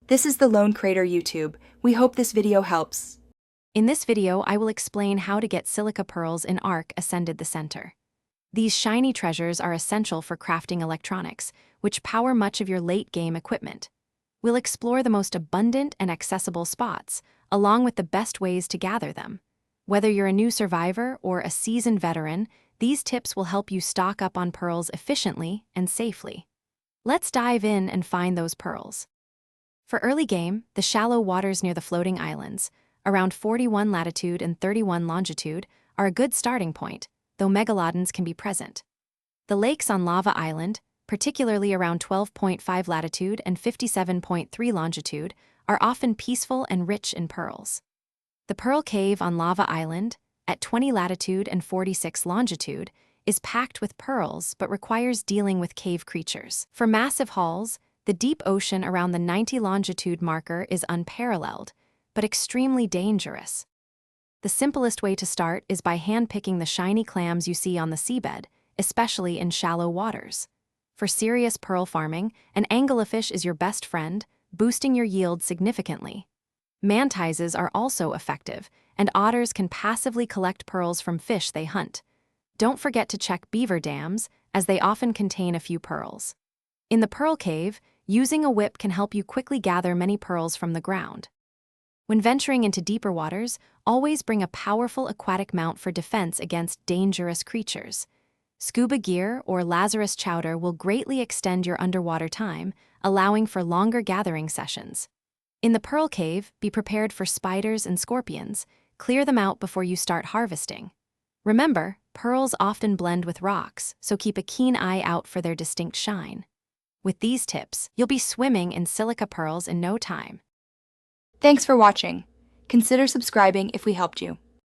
This is the Lone Crater YouTube. We hope this video helps. In this video, I will explain how to get silica pearls in Arc Ascended the Center. These shiny treasures are essential for crafting electronics, which power much of your late-game equipment. We'll explore the most abundant and accessible spots, along with the best ways to gather them. Whether you're a new survivor or a seasoned veteran, these tips will help you stock up on pearls efficiently and safely. Let's dive in and find those pearls. For early game, the shallow waters near the floating islands, around 41 latitude and 31 longitude, are a good starting point, though megalodons can be present. The lakes on Lava Island, particularly around 12.5 latitude and 57.3 longitude, are often peaceful and rich in pearls. The Pearl Cave on Lava Island, at 20 latitude and 46 longitude, is packed with pearls but requires dealing with cave creatures. For massive hauls, the deep ocean around the 90 longitude marker is unparalleled, but extremely dangerous. The simplest way to start is by hand-picking the shiny clams you see on the seabed, especially in shallow waters. For serious pearl farming, an anglerfish is your best friend, boosting your yield significantly. Mantises are also effective, and otters can passively collect pearls from fish they hunt. Don't forget to check beaver dams, as they often contain a few pearls. In the Pearl Cave, using a whip can help you quickly gather many pearls from the ground. When venturing into deeper waters, always bring a powerful aquatic mount for defense against dangerous creatures. Scuba gear or Lazarus chowder will greatly extend your underwater time, allowing for longer gathering sessions. In the Pearl Cave, be prepared for spiders and scorpions. Clear them out before you start harvesting. Remember, pearls often blend with rocks, so keep a keen eye out for their distinct shine. With these tips, you'll be swimming in silica pearls in no time. Thanks for watching. Consider subscribing if we helped you.